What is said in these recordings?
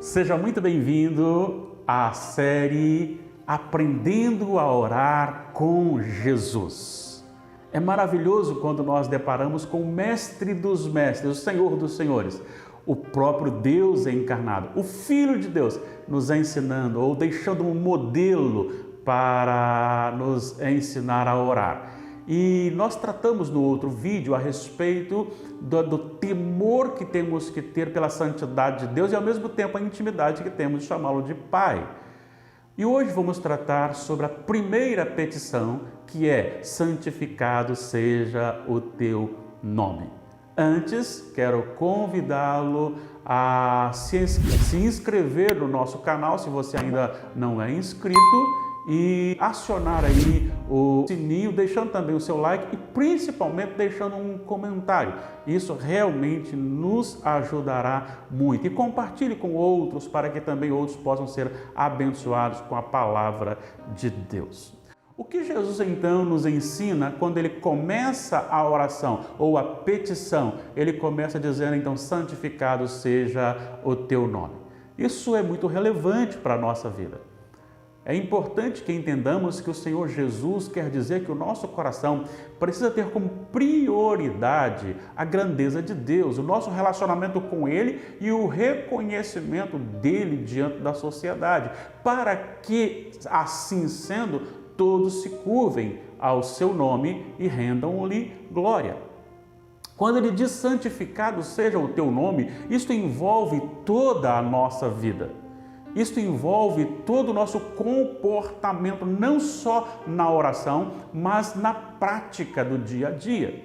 Seja muito bem-vindo à série Aprendendo a Orar com Jesus. É maravilhoso quando nós deparamos com o Mestre dos Mestres, o Senhor dos Senhores, o próprio Deus encarnado, o Filho de Deus, nos ensinando ou deixando um modelo para nos ensinar a orar. E nós tratamos no outro vídeo a respeito do temor que temos que ter pela santidade de Deus e ao mesmo tempo a intimidade que temos de chamá-lo de Pai. E hoje vamos tratar sobre a primeira petição, que é: santificado seja o teu nome. Antes, quero convidá-lo a se inscrever no nosso canal, se você ainda não é inscrito, e acionar aí o sininho, deixando também o seu like e principalmente deixando um comentário. Isso realmente nos ajudará muito. E compartilhe com outros para que também outros possam ser abençoados com a palavra de Deus. O que Jesus então nos ensina quando ele começa a oração ou a petição? Ele começa dizendo então: santificado seja o teu nome. Isso é muito relevante para a nossa vida. É importante que entendamos que o Senhor Jesus quer dizer que o nosso coração precisa ter como prioridade a grandeza de Deus, o nosso relacionamento com Ele e o reconhecimento dEle diante da sociedade, para que, assim sendo, todos se curvem ao seu nome e rendam-lhe glória. Quando ele diz santificado seja o teu nome, isto envolve toda a nossa vida. Isto envolve todo o nosso comportamento, não só na oração, mas na prática do dia a dia.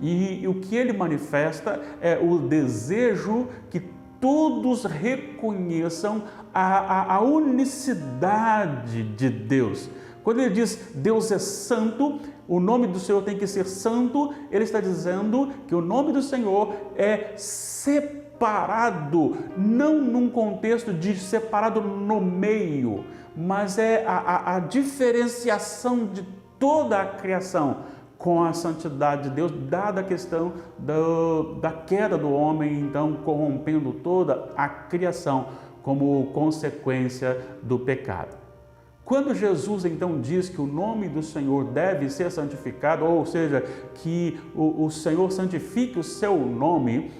E o que ele manifesta é o desejo que todos reconheçam a unicidade de Deus. Quando ele diz Deus é santo, o nome do Senhor tem que ser santo, ele está dizendo que o nome do Senhor é separado, não num contexto de separado no meio, mas é a diferenciação de toda a criação com a santidade de Deus, dada a questão da queda do homem, então corrompendo toda a criação como consequência do pecado. Quando Jesus então diz que o nome do Senhor deve ser santificado, ou seja, que o Senhor santifique o seu nome,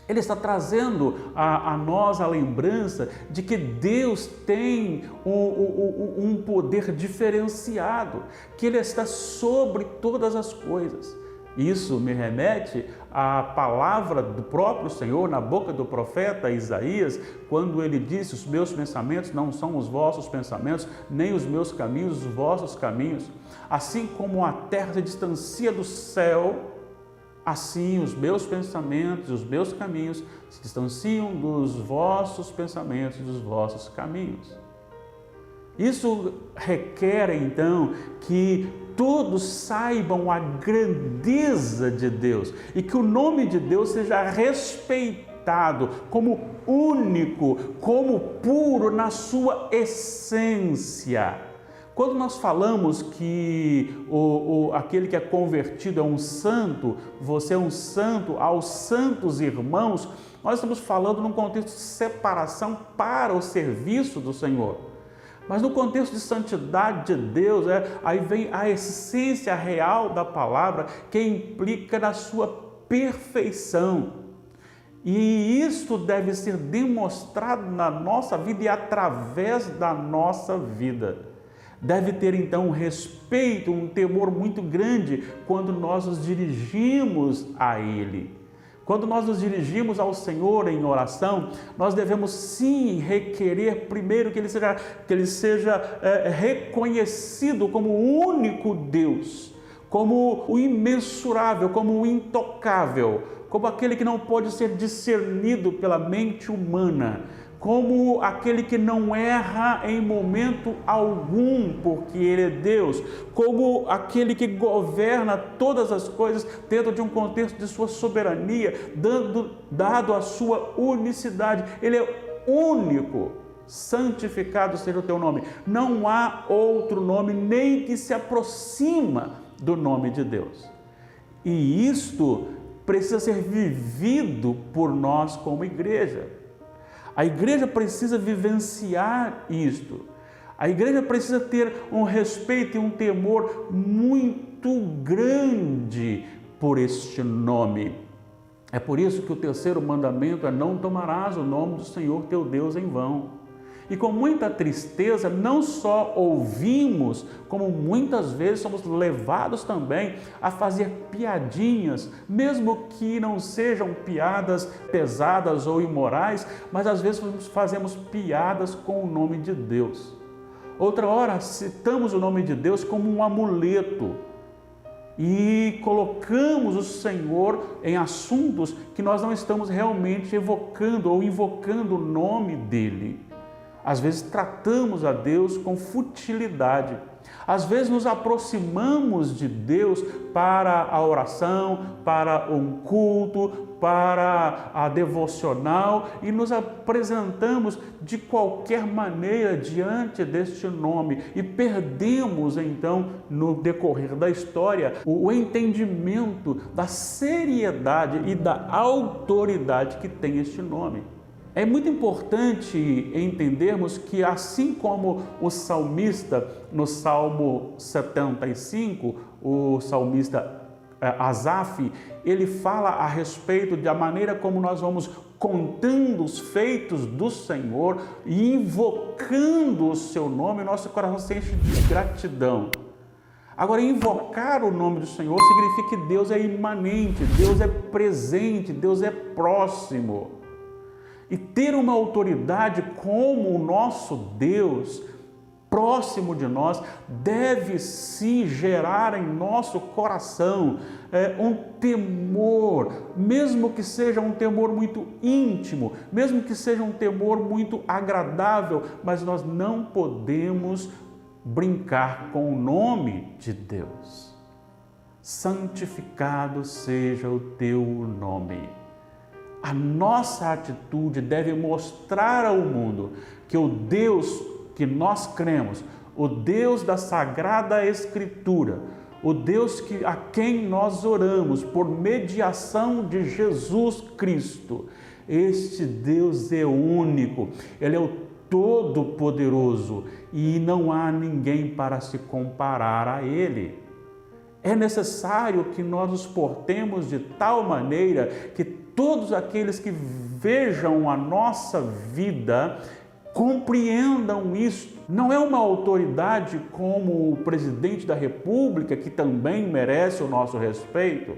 ele está trazendo a nós a lembrança de que Deus tem um poder diferenciado, que Ele está sobre todas as coisas. Isso me remete à palavra do próprio Senhor na boca do profeta Isaías, quando ele disse: os meus pensamentos não são os vossos pensamentos, nem os meus caminhos os vossos caminhos. Assim como a terra se distancia do céu, assim os meus pensamentos, os meus caminhos se distanciam dos vossos pensamentos e dos vossos caminhos. Isso requer então que todos saibam a grandeza de Deus e que o nome de Deus seja respeitado como único, como puro na sua essência. Quando nós falamos que aquele que é convertido é um santo, você é um santo aos santos irmãos, nós estamos falando num contexto de separação para o serviço do Senhor. Mas no contexto de santidade de Deus, aí vem a essência real da palavra, que implica na sua perfeição. E isto deve ser demonstrado na nossa vida e através da nossa vida. Deve ter então um respeito, um temor muito grande quando nós nos dirigimos a Ele. Quando nós nos dirigimos ao Senhor em oração, nós devemos sim requerer primeiro que Ele seja reconhecido como o único Deus, como o imensurável, como o intocável, como aquele que não pode ser discernido pela mente humana, como aquele que não erra em momento algum, porque Ele é Deus, como aquele que governa todas as coisas dentro de um contexto de sua soberania, dado a sua unicidade. Ele é único. Santificado seja o teu nome. Não há outro nome nem que se aproxima do nome de Deus. E isto precisa ser vivido por nós como igreja. A igreja precisa vivenciar isto. A igreja precisa ter um respeito e um temor muito grande por este nome. É por isso que o terceiro mandamento é: não tomarás o nome do Senhor teu Deus em vão. E com muita tristeza, não só ouvimos, como muitas vezes somos levados também a fazer piadinhas, mesmo que não sejam piadas pesadas ou imorais, mas às vezes fazemos piadas com o nome de Deus. Outra hora, citamos o nome de Deus como um amuleto e colocamos o Senhor em assuntos que nós não estamos realmente evocando ou invocando o nome dele. Às vezes tratamos a Deus com futilidade. Às vezes nos aproximamos de Deus para a oração, para um culto, para a devocional e nos apresentamos de qualquer maneira diante deste nome e perdemos então no decorrer da história o entendimento da seriedade e da autoridade que tem este nome. É muito importante entendermos que, assim como o salmista, no Salmo 75, o salmista Asaf, ele fala a respeito da maneira como nós vamos contando os feitos do Senhor e invocando o seu nome, nosso coração se enche de gratidão. Agora, invocar o nome do Senhor significa que Deus é imanente, Deus é presente, Deus é próximo. E ter uma autoridade como o nosso Deus, próximo de nós, deve se gerar em nosso coração um temor, mesmo que seja um temor muito íntimo, mesmo que seja um temor muito agradável, mas nós não podemos brincar com o nome de Deus. Santificado seja o teu nome. A nossa atitude deve mostrar ao mundo que o Deus que nós cremos, o Deus da Sagrada Escritura, o Deus a quem nós oramos por mediação de Jesus Cristo, este Deus é único, Ele é o Todo-Poderoso e não há ninguém para se comparar a Ele. É necessário que nós nos portemos de tal maneira que todos aqueles que vejam a nossa vida compreendam isso. Não é uma autoridade como o presidente da República, que também merece o nosso respeito.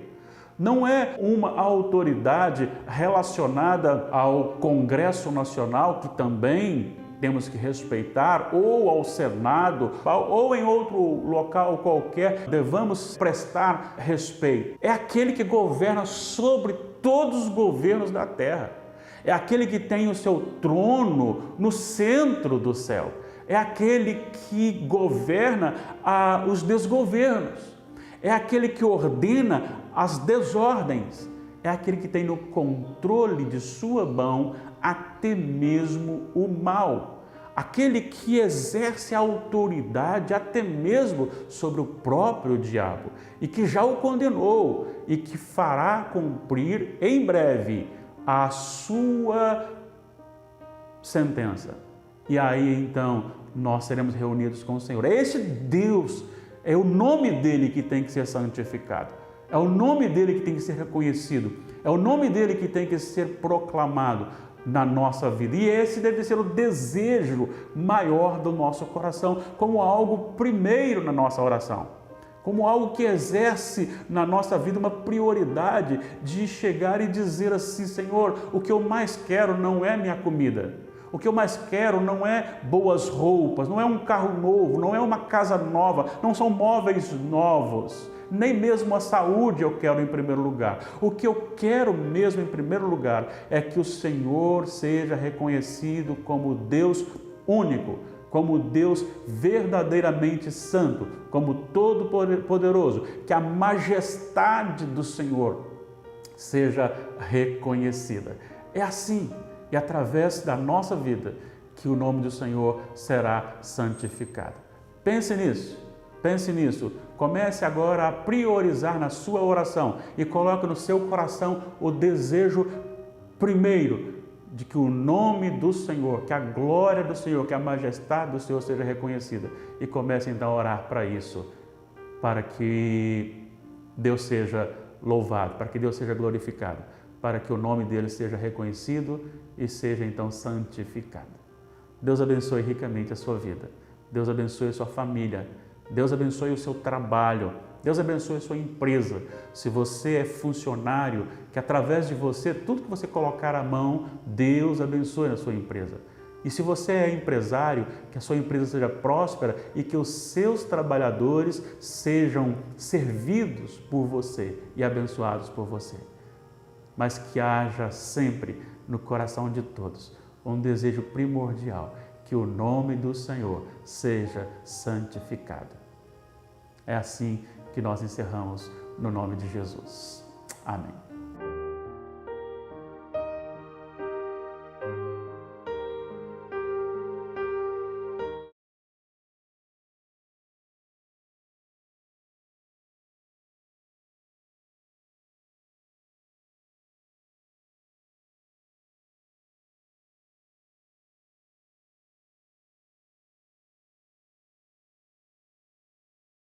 Não é uma autoridade relacionada ao Congresso Nacional, que também temos que respeitar, ou ao Senado, ou em outro local qualquer, devamos prestar respeito. É aquele que governa sobre todos os governos da terra. É aquele que tem o seu trono no centro do céu. É aquele que governa os desgovernos. É aquele que ordena as desordens. É aquele que tem no controle de sua mão até mesmo o mal. Aquele que exerce a autoridade até mesmo sobre o próprio diabo e que já o condenou e que fará cumprir em breve a sua sentença. E aí então nós seremos reunidos com o Senhor. É esse Deus, é o nome dele que tem que ser santificado. É o nome dele que tem que ser reconhecido. É o nome dele que tem que ser proclamado na nossa vida. E esse deve ser o desejo maior do nosso coração, como algo primeiro na nossa oração, como algo que exerce na nossa vida uma prioridade de chegar e dizer assim: Senhor, o que eu mais quero não é minha comida, o que eu mais quero não é boas roupas, não é um carro novo, não é uma casa nova, não são móveis novos, nem mesmo a saúde eu quero em primeiro lugar. O que eu quero mesmo em primeiro lugar é que o Senhor seja reconhecido como Deus único, como Deus verdadeiramente santo, como todo-poderoso, que a majestade do Senhor seja reconhecida. É assim e através da nossa vida que o nome do Senhor será santificado. Pense nisso. Pense nisso. Comece agora a priorizar na sua oração e coloque no seu coração o desejo primeiro de que o nome do Senhor, que a glória do Senhor, que a majestade do Senhor seja reconhecida. E comece então a orar para isso, para que Deus seja louvado, para que Deus seja glorificado, para que o nome dele seja reconhecido e seja então santificado. Deus abençoe ricamente a sua vida. Deus abençoe a sua família. Deus abençoe o seu trabalho. Deus abençoe a sua empresa. Se você é funcionário, que através de você, tudo que você colocar à mão, Deus abençoe na sua empresa. E se você é empresário, que a sua empresa seja próspera e que os seus trabalhadores sejam servidos por você e abençoados por você. Mas que haja sempre no coração de todos um desejo primordial, que o nome do Senhor seja santificado. É assim que nós encerramos no nome de Jesus. Amém.